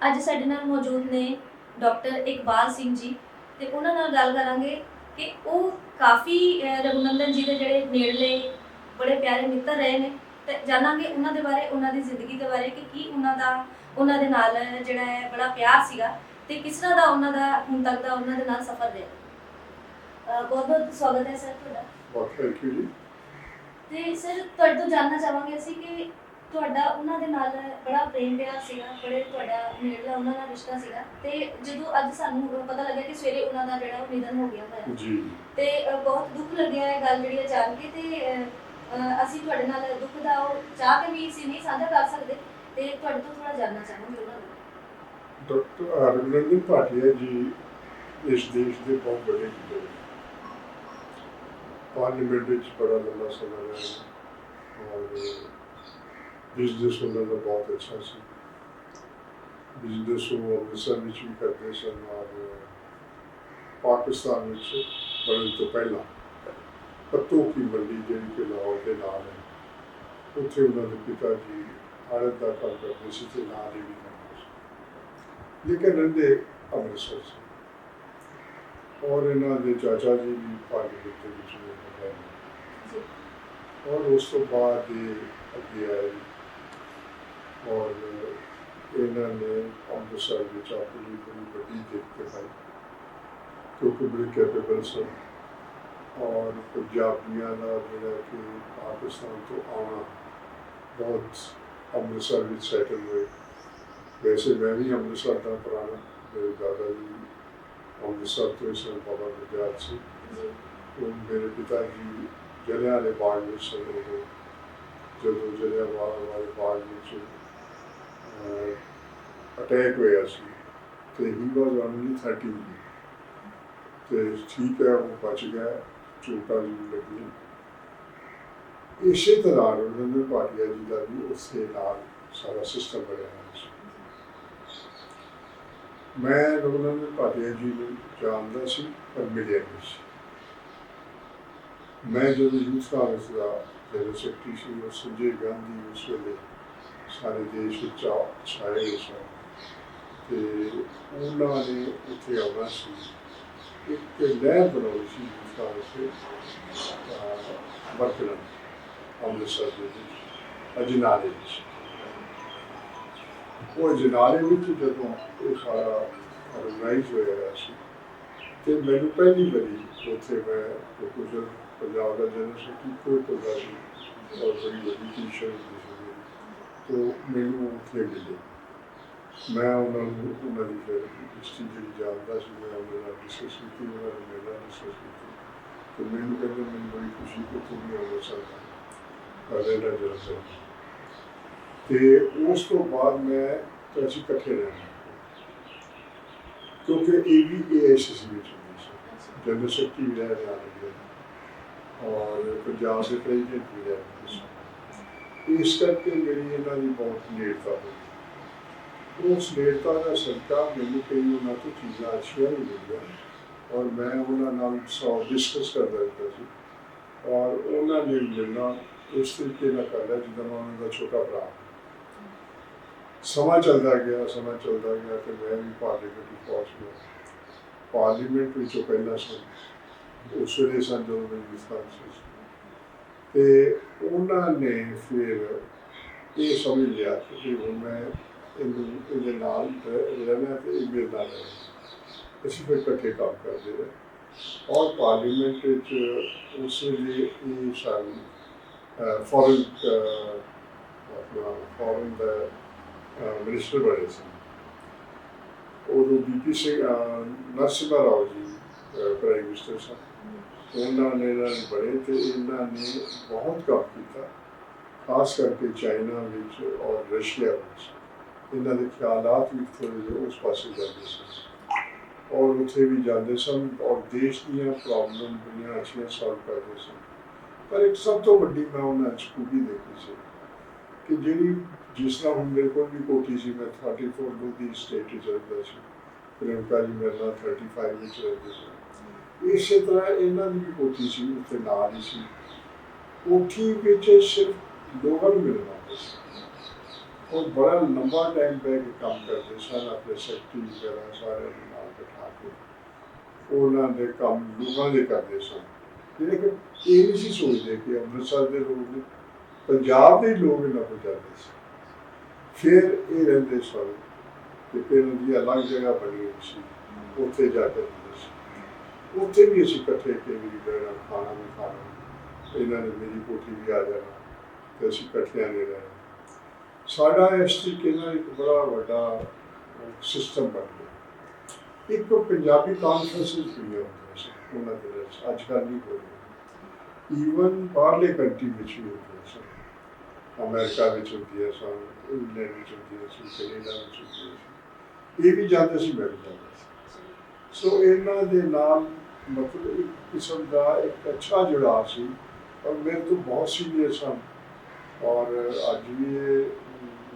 ਅੱਜ ਸਾਡੇ ਨਾਲ ਮੌਜੂਦ ਨੇ ਡਾਕਟਰ ਇਕਬਾਲ ਸਿੰਘ ਜੀ ਤੇ ਉਹਨਾਂ ਨਾਲ ਗੱਲ ਕਰਾਂਗੇ ਕਿ ਉਹ ਕਾਫੀ ਰਘੁਨੰਦਨ ਜੀ ਦੇ ਜਿਹੜੇ ਨੇੜਲੇ ਬੜੇ ਪਿਆਰੇ ਮਿੱਤਰ ਰਹੇ ਨੇ ਤੇ ਜਾਣਾਂਗੇ ਉਹਨਾਂ ਦੇ ਬਾਰੇ, ਉਹਨਾਂ ਦੀ ਜ਼ਿੰਦਗੀ ਦੇ ਬਾਰੇ ਕਿ ਕੀ ਉਹਨਾਂ ਦੇ ਨਾਲ ਜਿਹੜਾ ਹੈ ਬੜਾ ਪਿਆਰ ਸੀਗਾ ਤੇ ਕਿਸ ਤਰ੍ਹਾਂ ਦਾ ਉਹਨਾਂ ਦਾ ਹੁਣ ਤੱਕ ਦਾ ਉਹਨਾਂ ਦੇ ਨਾਲ ਸਫ਼ਰ ਰਿਹਾ। ਬਹੁਤ ਬਹੁਤ ਸਵਾਗਤ ਹੈ ਸਰ ਤੁਹਾਡਾ। ਬਹੁਤ ਥੈਂਕ ਯੂ ਜੀ। ਤੇ ਸਰ ਤੁਹਾਡੇ ਤੋਂ ਜਾਣਨਾ ਚਾਹਾਂਗੇ ਅਸੀਂ ਕਿ ਤੁਹਾਡਾ ਉਹਨਾਂ ਦੇ ਨਾਲ ਬੜਾ ਪ੍ਰੇਮ ਪਿਆਰ ਸੀਗਾ, ਬੜੇ ਤੁਹਾਡਾ ਨੇੜਲਾ ਉਹਨਾਂ ਨਾਲ ਰਿਸ਼ਤਾ ਸੀਗਾ ਤੇ ਜਦੋਂ ਅੱਜ ਸਾਨੂੰ ਪਤਾ ਲੱਗਿਆ ਕਿ ਸਵੇਰੇ ਉਹਨਾਂ ਦਾ ਜਿਹੜਾ ਉਹ ਨਿਧਨ ਹੋ ਗਿਆ ਹੋਇਆ ਜੀ ਤੇ ਬਹੁਤ ਦੁੱਖ ਲੱਗਿਆ ਇਹ ਗੱਲ ਜਿਹੜੀ ਹੈ ਜਾਣ ਕੇ ਤੇ ਅਸੀਂ ਤੁਹਾਡੇ ਨਾਲ ਦੁੱਖ ਦਾ ਉਹ ਚਾਹ ਕੇ ਵੀ ਸੀ ਨਹੀਂ ਸਾਂਝਾ ਕਰ ਸਕਦੇ ਤੇ ਤੁਹਾਡੇ ਤੋਂ ਥੋੜਾ ਜਾਣਨਾ ਚਾਹਾਂਗੇ ਉਹਨਾਂ ਨੂੰ। ਡਾਕਟਰ ਰਘੁਨੰਦਨ ਭਾਟੀਆ ਜੀ ਇਸ ਦੇਸ਼ ਦੇ ਬਹੁਤ ਵੱਡੇ ਲੀਡਰ ਪਾਰਲੀਮੈਂਟ ਵਿੱਚ ਬੜਾ ਲੰਬਾ ਸਮਾਂ ਰਹੇ ਔਰ ਬਿਜ਼ਨਸ ਉਹਨਾਂ ਦਾ ਬਹੁਤ ਅੱਛਾ ਸੀ। ਬਿਜ਼ਨਸ ਉਹ ਅੰਮ੍ਰਿਤਸਰ ਵਿੱਚ ਵੀ ਕਰਦੇ ਸਨ ਔਰ ਪਾਕਿਸਤਾਨ ਵਿੱਚ ਬਣਨ ਤੋਂ ਪਹਿਲਾਂ ਪੱਤੋਂ ਕੀ ਮੰਡੀ ਜਿਹੜੀ ਕਿ ਲਾਹੌਰ ਦੇ ਨਾਲ ਹੈ ਉੱਥੇ ਉਹਨਾਂ ਦੇ ਪਿਤਾ ਜੀ ਆੜਤ ਦਾ ਕੰਮ ਕਰਦੇ ਸੀ ਤੇ ਨਾਲ ਹੀ ਵੀ ਕਰਦੇ ਸੀ, ਲੇਕਿਨ ਰਹਿੰਦੇ ਅੰਮ੍ਰਿਤਸਰ ਸੀ ਔਰ ਇਹਨਾਂ ਦੇ ਚਾਚਾ ਜੀ ਵੀ ਪਾਰਲੀਮੈਂਟ ਦੇ ਵਿੱਚ ਰਹੇ ਔਰ ਉਸ ਤੋਂ ਬਾਅਦ ਇਹ ਅੱਗੇ ਆਏ ਔਰ ਇਹਨਾਂ ਨੇ ਅੰਮ੍ਰਿਤਸਰ ਵਿੱਚ ਆਪਣੀ ਬੜੀ ਵੱਡੀ ਜਿੱਤ ਦਿਖਾਈ ਕਿਉਂਕਿ ਬੜੇ ਕੈਪੇਬਲ ਸਨ ਔਰ ਪੰਜਾਬੀਆਂ ਦਾ ਜਿਹੜਾ ਕਿ ਪਾਕਿਸਤਾਨ ਤੋਂ ਆਉਣਾ ਬਹੁਤ ਅੰਮ੍ਰਿਤਸਰ ਵਿੱਚ ਸੈਟਲ ਹੋਏ। ਵੈਸੇ ਮੈਂ ਵੀ ਅੰਮ੍ਰਿਤਸਰ ਦਾ ਪੁਰਾਣਾ, ਮੇਰੇ ਦਾਦਾ ਜੀ ਅੰਮ੍ਰਿਤਸਰ ਤੋਂ ਸਨ, ਬਾਬਾ ਗੁਰਦਿਆਲ ਸੀ। ਮੇਰੇ ਪਿਤਾ ਜੀ ਜਲਿਆਂਵਾਲੇ ਬਾਗ ਵਿੱਚ ਸਨ ਜਦੋਂ ਜਲਿਆਂਵਾਲੇ ਬਾਗ ਵਿੱਚ ਅਟੈਕ ਹੋਇਆ ਸੀ ਤੇ ਹੀ ਵਾਜ਼ ਓਨਲੀ 30 ਤੇ ਠੀਕ ਹੈ ਉਹ ਬਚ ਗਿਆ, ਚੋਟਾਂ ਵੀ ਲੱਗੀ। ਇਸੇ ਤਰ੍ਹਾਂ ਰਘੁਨੰਦਨ ਭਾਟੀਆ ਜੀ ਦਾ ਵੀ ਉਸੇ ਨਾਲ ਸਾਰਾ ਸਿਸਟਮ ਬਣਿਆ ਹੋਇਆ ਸੀ। ਮੈਂ ਰਘੁਨੰਦਨ ਭਾਟੀਆ ਜੀ ਨੂੰ ਜਾਣਦਾ ਸੀ ਪਰ ਮਿਲਿਆ ਨਹੀਂ ਸੀ। ਮੈਂ ਜਦੋਂ ਯੂਥ ਕਾਂਗਰਸ ਦਾ ਜਨਰਲ ਸੈਕਟਰੀ ਸੀ ਉਹ ਸੰਜੇ ਗਾਂਧੀ ਉਸ ਵੇਲੇ ਸਾਰੇ ਦੇਸ਼ ਵਿੱਚ ਛਾਏ ਹੋਏ ਸਨ ਤੇ ਉਹਨਾਂ ਨੇ ਉੱਥੇ ਆਉਣਾ ਸੀ, ਇੱਕ ਲਹਿਰ ਬਣਾਉਣੀ ਸੀ ਯੂਥ ਕਾਂਗਰਸ ਦੇ ਵਰਕਰਾਂ ਅੰਮ੍ਰਿਤਸਰ ਦੇ ਵਿੱਚ ਅਜਨਾਲੇ ਵਿੱਚ। ਉਹ ਅਜਨਾਲੇ ਵਿੱਚ ਜਦੋਂ ਇਹ ਸਾਰਾ ਆਰਗਨਾਈਜ਼ ਹੋਇਆ ਸੀ ਤੇ ਮੈਨੂੰ ਪਹਿਲੀ ਵਾਰੀ ਉੱਥੇ ਮੈਂ ਕੁਝ ਪੰਜਾਬ ਦਾ ਜਨਰਲ ਸੈਕਟਰੀ ਕੋਈ ਕਰਦਾ ਸੀ ਔਰ ਬੜੀ ਵੱਡੀ ਟੀਚਰ ਸੀ ਤੋ ਮੈਨੂੰ ਉੱਥੇ ਮਿਲੇ। ਮੈਂ ਉਹਨਾਂ ਨੂੰ ਉਹਨਾਂ ਦੀ ਫਿਰ ਹਿਸਟਰੀ ਜਿਹੜੀ ਜਾਣਦਾ ਸੀ ਮੈਂ ਉਹਨਾਂ ਨਾਲ ਡਿਸਕਸ ਕੀਤੀ, ਉਹਨਾਂ ਨੇ ਮੇਰੇ ਨਾਲ ਡਿਸਕਸ ਕੀਤੀ ਤੇ ਮੈਨੂੰ ਕਹਿੰਦੇ ਮੈਨੂੰ ਬੜੀ ਖੁਸ਼ੀ ਕਿ ਤੂੰ ਵੀ ਹੋ ਸਕਦਾ ਰਹਿਣਾ ਜਲਸਾ। ਤੇ ਉਸ ਤੋਂ ਬਾਅਦ ਮੈਂ ਤੇ ਅਸੀਂ ਇਕੱਠੇ ਰਹਿਣਾ ਕਿਉਂਕਿ ਇਹ ਵੀ AICC ਵਿੱਚ ਹੁੰਦੀ ਸੀ, ਜਨਰਲ ਸੈਕਟਰੀ ਵੀ ਰਹਿ ਰਿਹਾ ਔਰ ਪੰਜਾਬ ਦੇ ਪ੍ਰੈਜ਼ੀਡੈਂਟ ਵੀ ਰਹਿ ਸੀ। ਇਸ ਕਰਕੇ ਮੇਰੀ ਇਹਨਾਂ ਦੀ ਬਹੁਤ ਨੇੜਤਾ ਹੋਈ। ਉਸ ਨੇੜਤਾ ਦਾ ਸਦਕਾ ਮੈਨੂੰ ਕਈ ਉਹਨਾਂ ਤੋਂ ਚੀਜ਼ਾਂ ਅੱਛੀਆਂ ਵੀ ਮਿਲੀਆਂ ਔਰ ਮੈਂ ਉਹਨਾਂ ਨਾਲ ਡਿਸਕਸ ਕਰਦਾ ਰਹਿੰਦਾ ਸੀ ਔਰ ਉਹਨਾਂ ਨੇ ਮਿਲਣਾ ਇਸ ਤਰੀਕੇ ਨਾਲ ਕਰਦਾ ਜਿੱਦਾਂ ਮੈਂ ਉਹਨਾਂ ਦਾ ਛੋਟਾ ਭਰਾ। ਸਮਾਂ ਚੱਲਦਾ ਗਿਆ ਤੇ ਮੈਂ ਵੀ ਪਾਰਲੀਮੈਂਟ ਵਿੱਚ ਪਹੁੰਚ ਗਿਆ। ਪਾਰਲੀਮੈਂਟ ਵਿੱਚੋਂ ਪਹਿਲਾਂ ਸਨ ਉਸ ਵੇਲੇ ਸਨ ਜਦੋਂ ਮੈਂ ਯੂਥ ਕਾਂਗਰਸ ਸੀ ਤੇ ਉਹਨਾਂ ਨੇ ਫਿਰ ਇਹ ਸਮਝ ਲਿਆ ਕਿ ਹੁਣ ਮੈਂ ਇਹਦੇ ਨਾਲ ਰਹਿਣਾ ਤੇ ਇਹ ਮੇਰੇ ਨਾਲ ਰਹਿਣਾ। ਅਸੀਂ ਫਿਰ ਇਕੱਠੇ ਕੰਮ ਕਰਦੇ ਰਹੇ ਔਰ ਪਾਰਲੀਮੈਂਟ ਵਿੱਚ ਉਸ ਵੇਲੇ ਇਹ ਸਨ ਫੋਰਨ ਦਾ ਮਿਨਿਸਟਰ ਬਣੇ ਸਨ ਉਦੋਂ BP Singh Narasimha Rao ji prime minister ਸਨ। ਉਹਨਾਂ ਨੇ ਬੜੇ ਤੇ ਇਹਨਾਂ ਨੇ ਬਹੁਤ ਕੰਮ ਕੀਤਾ, ਖਾਸ ਕਰਕੇ ਚਾਈਨਾ ਵਿੱਚ ਔਰ ਰਸ਼ੀਆ ਵਿੱਚ। ਇਹਨਾਂ ਦੇ ਖਿਆਲਾਤ ਵੀ ਥੋੜ੍ਹੇ ਜਿਹੇ ਉਸ ਪਾਸੇ ਜਾਂਦੇ ਸਨ ਔਰ ਉੱਥੇ ਵੀ ਜਾਂਦੇ ਸਨ ਔਰ ਦੇਸ਼ ਦੀਆਂ ਪ੍ਰੋਬਲਮ ਬੜੀਆਂ ਅੱਛੀਆਂ ਸੋਲਵ ਕਰਦੇ ਸਨ। ਪਰ ਇੱਕ ਸਭ ਤੋਂ ਵੱਡੀ ਮੈਂ ਉਹਨਾਂ 'ਚ ਖੂਬੀ ਦੇਖੀ ਸੀ ਕਿ ਜਿਹੜੀ ਜਿਸ ਤਰ੍ਹਾਂ ਹੁਣ ਮੇਰੇ ਕੋਲ ਵੀ ਕੋਠੀ ਸੀ, ਮੈਂ 34 ਲੋਧੀ ਸਟੇਟ ਵਿੱਚ ਰਹਿੰਦਾ ਸੀ, ਪ੍ਰਿਯੰਕਾ ਜੀ ਮੇਰੇ ਨਾਲ 35 ਵਿੱਚ ਰਹਿੰਦੇ ਸੀ। ਇਸੇ ਤਰ੍ਹਾਂ ਇਹਨਾਂ ਦੀ ਵੀ ਕੋਠੀ ਸੀ ਉੱਥੇ ਨਾਲ ਹੀ ਸੀ। ਕੋਠੀ ਵਿੱਚ ਸਿਰਫ ਲੋਕਾਂ ਨੂੰ ਮਿਲਣਾ ਹੁੰਦਾ ਸੀ और बड़ा लंबा टाइम बह के काम करते सन, अपने सैकटरी वगैरह सारे नाल बिठा के उन्होंने दे काम लोगों के करते सन। जिहड़े कि ये नहीं सी सोचते कि अमृतसर के लोग ने, पंजाब के लोग इन्ना को जाते थे। फिर ये रहिंदे सन कि फिर उनकी अलग जगह बनी हुई सी, उत्थे जाके रहिंदे सी। उत्थे भी असीं इकट्ठे कई वारी बहना, खाना भी खाना, इन्होंने मेरी कोठी भी आ जाना तो असीं इकट्ठियां ने रहना। साडा इस तरीके नाल एक बड़ा वड्डा सिस्टम बन गया। एक पंजाबी कॉन्फ्रेंसिस हुई उन्होंने दिनों अजकल नहीं हो रही, ईवन बाहरले कंट्री में भी होंगे सन, अमेरिका में होंगे सन, इंग्लैंड में होंगे सन, कनेडा में होंगे सन, ये भी जाते सी, मैं भी जाता सी। सो इन्हों के नाल मतलब एक किस्म का एक अच्छा जुड़ाव सी, और मेरे तो बहुत सीनियर सन, और अज भी ये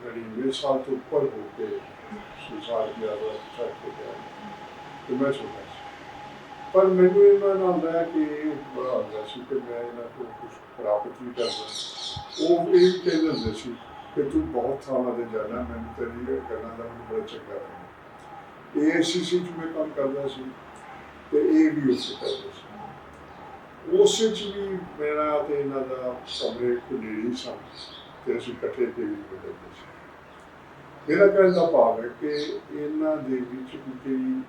99 साल तो ऊपर हो के संसार की आजाद करके गया तो मैं छोटा सी। पर मैनू इन्होंने होंदा है कि बड़ा होंदा सी कि मैं इन्हों को कुछ प्राप्त भी करना। वो ये कहते होंदे सी कि तू बहुत थावां ते जाना, मैनू तेरी गल्लां दा मैनू बड़ा चंगा लगदा। AICC में काम करता सी ते ये भी उत्थे करदे सी। उस भी मेरा ते इन्हां दा कमरे नेड़े ही सन ते असीं इकट्ठे ते भी मिलदे सी। मेरा कहने का भाव है कि इन्हां दे विच कोई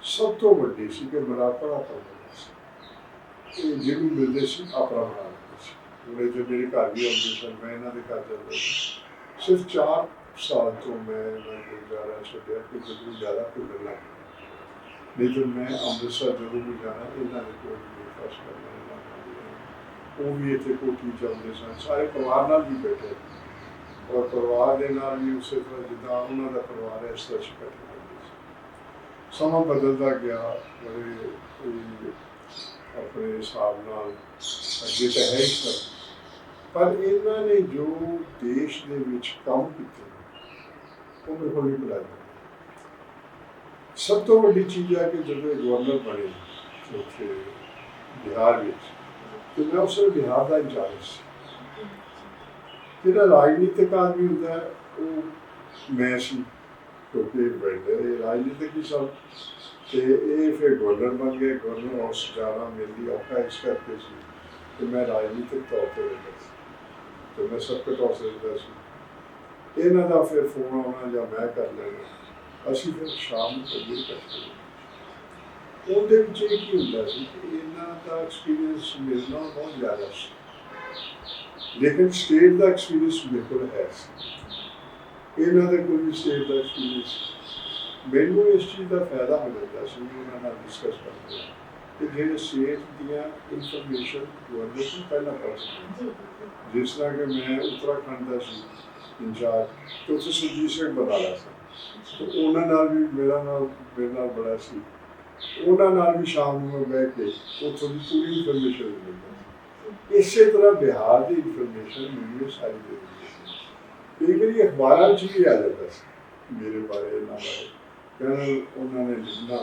सब तो वड्डी सी कि मरापड़ा करना सी, जिन्हों मिलते सी अपना बना लेते सी। हुणे जो मेरे घर भी आते सन, मैं इन्हों के घर जाता सी। सिर्फ 4 साल तो मैं इन्हों को जाना छड्डिया कि जदों ज़्यादा भुल्लण लग गया। नहीं तो मैं अमृतसर जदों भी जाना इन्हों के कोल ब्रेकफास्ट करना, वो भी इत्थे कोठी च आउंदे सन, सारे परिवार नाल भी बैठे, और परिवार के नाल भी उस तरह जिद्दां उन्हों का परिवार है इस तरह इकट्ठे करते सी। समा बदलता गया, बड़े अपने हिसाब नाल अगे तो है ही सर, पर इन्होंने जो देश के विच काम किए वो मेरे को नहीं भुलाया। सब तो वड्डी चीज़ है कि जब गवर्नर बने उत्थे बिहार में, तो मैं उस बिहार का इंचार्ज सी। जिहड़ा राजनीतिक आदमी होंदा है वो मैं सी, क्योंकि बैठे राजनीतिक ही सब, तो ये फिर गवर्नर बन गए। गवर्नर हाउस जाना मेरे लिए औखा इस करके सी कि मैं राजनीतिक तौर पर रहता सी, तो मैं सबके तौर से रहता सी। इन्हों का फिर फोन आना या मैं कर लेना, असी फिर शाम को कभी इकट्ठे उहदे विच ये की हुंदा सी कि इन्हां दा एक्सपीरियंस मेरे नाल बहुत ज़्यादा सी, लेकिन स्टेट का एक्सपीरियंस मेरे को है सी। इन्हां दे कोई भी स्टेट का एक्सपीरियंस मैनू इस चीज़ का फायदा हो जाता सी उन्होंने डिस्कस करते कि जेह्ड़े स्टेट दियां इनफॉर्मेशन गवर्नर को पहला पढ़ सकें। जिस तरह कि मैं उत्तराखंड का सी इंचार्ज, तो उत्थे सुरजीत सिंह बदाला सा, तो उन्होंने नाल भी मेरे नाल बड़ा सी, उन्होंने नाल भी शाम को मैं बह के उत्थों की पूरी इनफॉर्मेशन मिलता। इस तरह बिहार की इनफॉर्मेशन मैनू सारी दे दी। कई बार अखबारों में भी आ जाता सी मेरे बारे, इन्हों बारे, कहना उन्होंने लिखना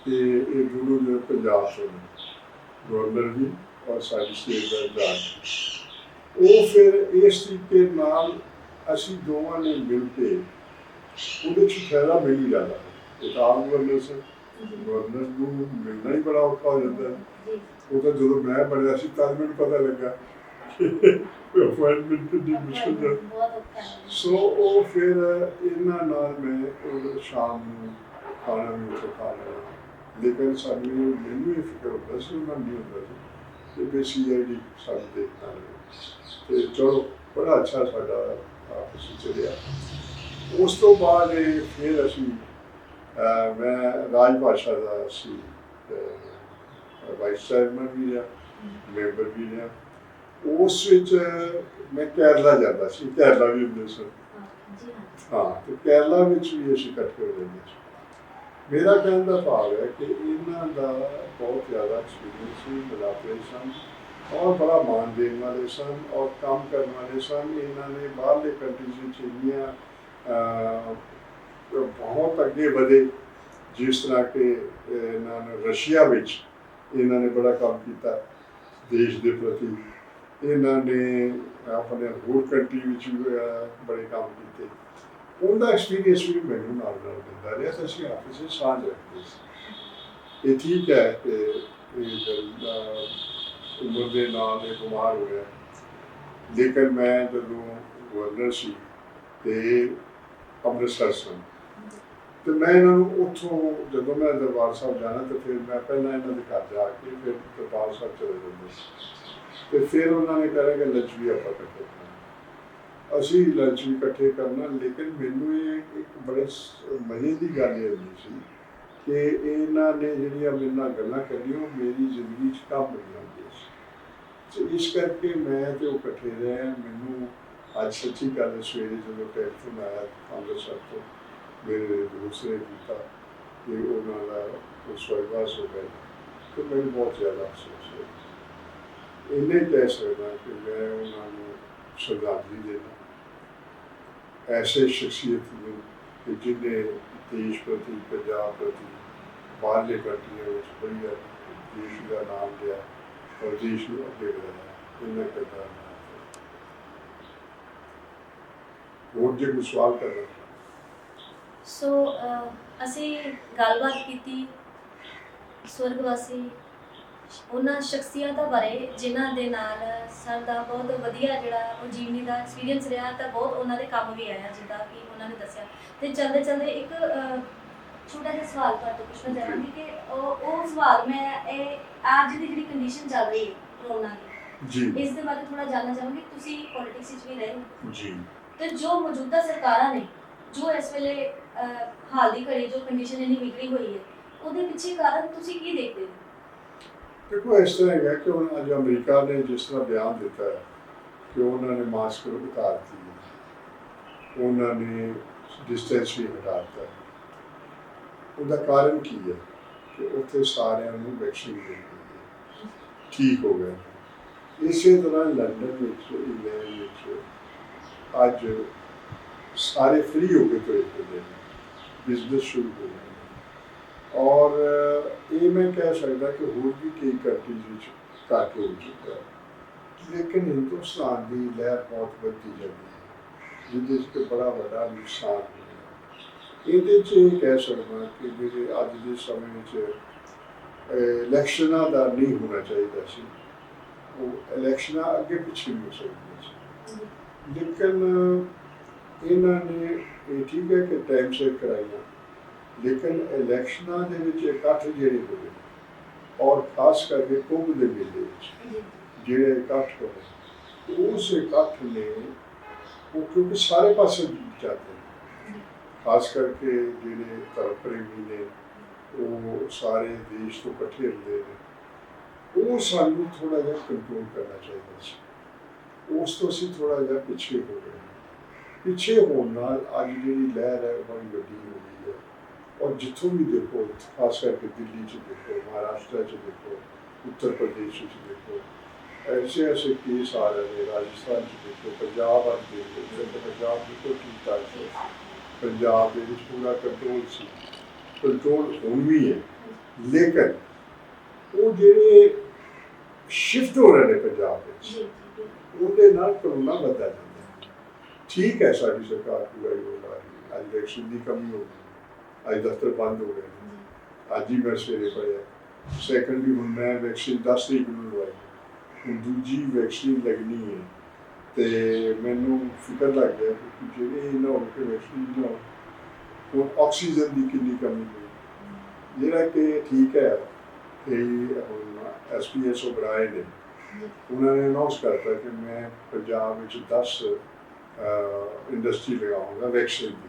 कि ये दोनों जो पंजाब से गवर्नर भी और सारी स्टेट का इंचार्ज, वो फिर इस तरीके नाल असीं दोवां ने मिल के उहदे च फायदा मिल ही जाता है। एक आम गवर्नर से गवर्नर को मिलना ही बड़ा औखा हो जाता है। वो तो जो मैं बनया सी तद मैनूं पता लगा कि अपॉइंटमेंट कितनी मुश्किल है। सो वो फिर इन्हां नाल मैं शाम नूं खाना भी उत्थे खा लेना, लेकिन सानूं मैनूं ये फिक्र होंदा सी, उन्हां नूं नहीं होंदा सी कि भी CID सानूं देखना है। तो चलो बड़ा अच्छा साडा आपस चलिया। उस तो बाद फिर असीं मैं राजभाषा का सी वाइस चेयरमैन भी रहा, मैंबर भी रहा। उस विच मैं केरला जाता सी, केरला भी होंदे सन, हाँ, तो केरला विच भी असीं इकट्ठे हो जांदे सी। मेरा कहने का भाव है कि इन्हां दा बहुत ज़्यादा एक्सपीरियंस सी, मिलापड़े सन और बड़ा मान देने वाले सन और काम करने वाले सन। इन्होंने बाहरले कंट्रीज इंडिया बहुत अगे बढ़े, जिस तरह के इन्होंने रशिया में इन्होंने बड़ा काम किया देश के प्रति, ਇਹਨਾਂ ਨੇ ਆਪਣੇ ਹੋਰ ਕੰਟਰੀ ਵਿੱਚ ਵੀ ਬੜੇ ਕੰਮ ਕੀਤੇ। ਉਹਦਾ ਐਕਸਪੀਰੀਅੰਸ ਵੀ ਮੈਨੂੰ ਨਾਲ ਦਿੰਦਾ ਰਿਹਾ ਤੇ ਅਸੀਂ ਆਪਸ ਵਿੱਚ ਸਾਂਝ ਰੱਖਦੇ ਸੀ। ਇਹ ਠੀਕ ਹੈ ਕਿ ਇਹ ਉਮਰ ਦੇ ਨਾਲ ਇਹ ਬਿਮਾਰ ਹੋਇਆ, ਲੇਕਿਨ ਮੈਂ ਜਦੋਂ ਗਵਰਨਰ ਸੀ ਤੇ ਅੰਮ੍ਰਿਤਸਰ ਸਨ, ਤੇ ਮੈਂ ਇਹਨਾਂ ਨੂੰ ਉੱਥੋਂ ਜਦੋਂ ਮੈਂ ਦਰਬਾਰ ਸਾਹਿਬ ਜਾਣਾ ਤੇ ਫਿਰ ਮੈਂ ਪਹਿਲਾਂ ਇਹਨਾਂ ਦੇ ਘਰ ਜਾ ਕੇ ਫਿਰ ਦਰਬਾਰ ਸਾਹਿਬ ਚਲੇ ਜਾਂਦਾ ਸੀ, ਤੇ ਫਿਰ ਉਹਨਾਂ ਨੇ ਕਹਿਣਾ ਕਿ ਲੰਚ ਵੀ ਆਪਾਂ ਇਕੱਠੇ ਕਰਨਾ। ਅਸੀਂ ਲੰਚ ਵੀ ਇਕੱਠੇ ਕਰਨਾ, ਲੇਕਿਨ ਮੈਨੂੰ ਇਹ ਇੱਕ ਬੜੇ ਮਜ਼ੇ ਦੀ ਗੱਲ ਇਹ ਹੁੰਦੀ ਸੀ ਕਿ ਇਹਨਾਂ ਨੇ ਜਿਹੜੀਆਂ ਮੇਰੇ ਨਾਲ ਗੱਲਾਂ ਕਰਨੀਆਂ ਉਹ ਮੇਰੀ ਜ਼ਿੰਦਗੀ 'ਚ ਕੰਮ ਬਣ ਜਾਂਦੀਆਂ ਸੀ। ਤੇ ਇਸ ਕਰਕੇ ਮੈਂ ਤੇ ਉਹ ਇਕੱਠੇ ਰਹੇ। ਮੈਨੂੰ ਅੱਜ ਸੱਚੀ ਗੱਲ ਸਵੇਰੇ ਜਦੋਂ ਟੈਲੀਫੋਨ ਆਇਆ ਅੰਮ੍ਰਿਤਸਰ ਤੋਂ ਮੇਰੇ ਦੂਸਰੇ ਕੀਤਾ ਕਿ ਉਹਨਾਂ ਦਾ ਸਵਰਗਵਾਸ ਹੋ ਗਿਆ, ਤੇ ਮੈਨੂੰ ਬਹੁਤ ਜ਼ਿਆਦਾ ਅਫਸੋਸ ਹੋਇਆ। ਇੰਨੇ ਕਹਿ ਸਕਦਾ ਕਿ ਮੈਂ ਉਹਨਾਂ ਨੂੰ ਸ਼ਰਧਾਂਜਲੀ ਦੇਣਾ, ਐਸੇ ਸ਼ਖਸੀਅਤ ਨੂੰ ਕਿ ਜਿਹਨੇ ਦੇਸ਼ ਪ੍ਰਤੀ, ਪੰਜਾਬ ਪ੍ਰਤੀ, ਬਾਹਰਲੇ ਕੰਟਰੀਆਂ ਵਿੱਚ ਬੜੀਆ ਦੇਸ਼ ਦਾ ਨਾਮ ਲਿਆ ਔਰ ਦੇਸ਼ ਨੂੰ ਅੱਗੇ ਵਧਾਇਆ। ਇੰਨਾ ਕਰਦਾ ਹੋਰ ਜੇ ਕੋਈ ਸਵਾਲ ਕਰਨਾ। ਸੋ ਅਸੀਂ ਗੱਲਬਾਤ ਕੀਤੀ ਸਵਰਗਵਾਸੀ ਉਹਨਾਂ ਸ਼ਖਸੀਅਤਾਂ ਬਾਰੇ ਜਿਨ੍ਹਾਂ ਦੇ ਨਾਲ ਸਾਡਾ ਬਹੁਤ ਵਧੀਆ ਜਿਹੜਾ ਉਹ ਜੀਵਨੀ ਦਾ ਐਕਸਪੀਰੀਅੰਸ ਰਿਹਾ, ਤਾਂ ਬਹੁਤ ਉਹਨਾਂ ਦੇ ਕੰਮ ਵੀ ਆਇਆ ਜਿੱਦਾਂ ਕਿ ਉਹਨਾਂ ਨੇ ਦੱਸਿਆ। ਤੇ ਚਲਦੇ ਚਲਦੇ ਇੱਕ ਛੋਟਾ ਜਿਹਾ ਸਵਾਲ ਤੁਹਾਡੇ ਤੋਂ ਪੁੱਛਣਾ ਚਾਹਾਂਗੀ ਕਿ ਉਹ ਸਵਾਲ ਮੈਂ ਇਹ ਅੱਜ ਦੀ ਜਿਹੜੀ ਕੰਡੀਸ਼ਨ ਚੱਲ ਰਹੀ ਹੈ ਕਰੋਨਾ ਦੀ ਜੀ, ਇਸ ਦੇ ਬਾਰੇ ਥੋੜਾ ਜਾਣਨਾ ਚਾਹਾਂਗੀ। ਤੁਸੀਂ ਪੋਲਿਟਿਕਸ ਵਿੱਚ ਵੀ ਰਹੇ ਹੋ ਜੀ, ਤੇ ਜੋ ਮੌਜੂਦਾ ਸਰਕਾਰਾਂ ਨੇ ਜੋ ਇਸ ਵੇਲੇ ਹਾਲ ਦੀ ਘੜੀ ਜੋ ਕੰਡੀਸ਼ਨ ਇੰਨੀ ਵਿਗੜੀ ਹੋਈ ਹੈ, ਉਹਦੇ ਪਿੱਛੇ ਕਾਰਨ ਤੁਸੀਂ ਕੀ ਦੇਖਦੇ ਹੋ? ਦੇਖੋ ਇਸ ਤਰ੍ਹਾਂ ਹੈਗਾ ਕਿ ਹੁਣ ਅੱਜ ਅਮਰੀਕਾ ਨੇ ਜਿਸ ਤਰ੍ਹਾਂ ਬਿਆਨ ਦਿੱਤਾ ਹੈ ਕਿ ਉਹਨਾਂ ਨੇ ਮਾਸਕ ਉਤਾਰ ਦਿੱਤੀ, ਉਹਨਾਂ ਨੇ ਡਿਸਟੈਂਸ ਵੀ ਹਟਾ ਦਿੱਤਾ, ਉਹਦਾ ਕਾਰਨ ਕੀ ਹੈ ਕਿ ਉੱਥੇ ਸਾਰਿਆਂ ਨੂੰ ਵੈਕਸੀਨ ਦੇ ਦਿੱਤੀ, ਠੀਕ ਹੋ ਗਏ। ਇਸੇ ਤਰ੍ਹਾਂ ਲੰਡਨ ਵਿੱਚ, ਇੰਗਲੈਂਡ ਵਿੱਚ ਅੱਜ ਸਾਰੇ ਫ੍ਰੀ ਹੋ ਕੇ ਤੁਰੇ ਫਿਰਦੇ ਨੇ, ਬਿਜ਼ਨਸ ਸ਼ੁਰੂ ਹੋ ਗਏ। ਔਰ ਇਹ ਮੈਂ ਕਹਿ ਸਕਦਾ ਕਿ ਹੋਰ ਵੀ ਕਈ ਕੰਟਰੀਜ਼ ਵਿੱਚ ਘੱਟ ਹੋ ਚੁੱਕਾ ਹੈ, ਲੇਕਿਨ ਹਿੰਦੁਸਤਾਨ ਦੀ ਲਹਿਰ ਬਹੁਤ ਵੱਧਦੀ ਜਾਂਦੀ ਹੈ, ਜਿਹਦੇ 'ਚ ਕਿ ਬੜਾ ਵੱਡਾ ਨੁਕਸਾਨ ਹੋਇਆ। ਇਹਦੇ 'ਚ ਇਹ ਕਹਿ ਸਕਦਾ ਕਿ ਜਿਹੜੇ ਅੱਜ ਦੇ ਸਮੇਂ ਵਿੱਚ ਇਲੈਕਸ਼ਨਾਂ ਦਾ ਨਹੀਂ ਹੋਣਾ ਚਾਹੀਦਾ ਸੀ, ਉਹ ਇਲੈਕਸ਼ਨਾਂ ਅੱਗੇ ਪਿੱਛੇ ਵੀ ਹੋ ਸਕਦੀਆਂ ਸੀ, ਲੇਕਿਨ ਇਹਨਾਂ ਨੇ ਇਹ ਠੀਕ ਹੈ ਕਿ ਟਾਈਮ ਸਿਰ ਕਰਾਈਆਂ, ਲੇਕਿਨ ਇਲੈਕਸ਼ਨਾਂ ਦੇ ਵਿੱਚ ਇਕੱਠ ਜਿਹੜੇ ਹੋਏ ਔਰ ਖਾਸ ਕਰਕੇ ਕੁੰਭ ਦੇ ਮੇਲੇ ਵਿੱਚ ਜਿਹੜੇ ਇਕੱਠ ਹੋਏ, ਉਸ ਇਕੱਠ ਨੇ ਉਹ ਕਿਉਂਕਿ ਸਾਰੇ ਪਾਸੇ ਜਾਂਦੇ ਨੇ, ਖਾਸ ਕਰਕੇ ਜਿਹੜੇ ਧਰਮ ਪ੍ਰੇਮੀ ਨੇ ਉਹ ਸਾਰੇ ਦੇਸ਼ ਤੋਂ ਇਕੱਠੇ ਹੁੰਦੇ ਨੇ, ਉਹ ਸਾਨੂੰ ਥੋੜ੍ਹਾ ਜਿਹਾ ਕੰਟਰੋਲ ਕਰਨਾ ਚਾਹੀਦਾ ਸੀ। ਉਸ ਤੋਂ ਅਸੀਂ ਥੋੜ੍ਹਾ ਜਿਹਾ ਪਿੱਛੇ ਹੋ ਗਏ। ਪਿੱਛੇ ਹੋਣ ਨਾਲ ਅੱਜ ਜਿਹੜੀ ਲਹਿਰ ਹੈ ਬੜੀ ਵੱਡੀ ਹੋ ਗਈ ਹੈ, ਔਰ ਜਿੱਥੋਂ ਵੀ ਦੇਖੋ, ਖਾਸ ਕਰਕੇ ਦਿੱਲੀ 'ਚ ਦੇਖੋ, ਮਹਾਰਾਸ਼ਟਰ 'ਚ ਦੇਖੋ, ਉੱਤਰ ਪ੍ਰਦੇਸ਼ 'ਚ ਦੇਖੋ, ਐਸੇ ਐਸੇ ਕੇਸ ਆ ਰਹੇ ਨੇ, ਰਾਜਸਥਾਨ 'ਚ ਦੇਖੋ, ਪੰਜਾਬ ਅੱਜ ਦੇਖੋ, ਜਦੋਂ ਪੰਜਾਬ ਬਿਲਕੁਲ ਠੀਕ ਠਾਕ ਸੀ, ਪੰਜਾਬ ਦੇ ਵਿੱਚ ਪੂਰਾ ਕੰਟਰੋਲ ਸੀ, ਕੰਟਰੋਲ ਹੁਣ ਵੀ ਹੈ, ਲੇਕਿਨ ਉਹ ਜਿਹੜੇ ਸ਼ਿਫਟ ਹੋ ਰਹੇ ਨੇ ਪੰਜਾਬ ਵਿੱਚ, ਉਹਦੇ ਨਾਲ ਕਰੋਨਾ ਵੱਧਦਾ ਜਾਂਦਾ। ਠੀਕ ਹੈ, ਸਾਡੀ ਸਰਕਾਰ ਪੂਰਾ ਹੀ ਹੋ ਰਹੀ ਹੈ। ਅੱਜ ਵੈਕਸੀਨ ਦੀ ਕਮੀ ਹੋ ਗਈ, ਅੱਜ ਦਫ਼ਤਰ ਬੰਦ ਹੋ ਗਏ, ਅੱਜ ਹੀ ਮੈਂ ਸਵੇਰੇ ਪੜ੍ਹਿਆ ਸੈਕਿੰਡ ਵੀ ਹੁਣ ਮੈਂ ਵੈਕਸੀਨ 10 ਤਰੀਕ ਨੂੰ ਲਵਾਈ, ਹੁਣ ਦੂਜੀ ਵੈਕਸੀਨ ਲੱਗਣੀ ਹੈ, ਤੇ ਮੈਨੂੰ ਫਿਕਰ ਲੱਗ ਗਿਆ ਕਿ ਜਿਹੜੇ ਇਹਨਾਂ ਹੋ ਕੇ ਵੈਕਸੀਨ ਨਾ ਹੋ, ਹੁਣ ਆਕਸੀਜਨ ਦੀ ਕਿੰਨੀ ਕਮੀ ਹੋਈ, ਜਿਹੜਾ ਕਿ ਠੀਕ ਹੈ ਕਿ ਹੁਣ SPS ਉਬਰਾਏ ਨੇ, ਉਹਨਾਂ ਨੇ ਅਨਾਉਂਸ ਕਰਤਾ ਕਿ ਮੈਂ ਪੰਜਾਬ ਵਿੱਚ 10 ਇੰਡਸਟਰੀ ਲਗਾਊਂਗਾ ਵੈਕਸੀਨ ਦੀ,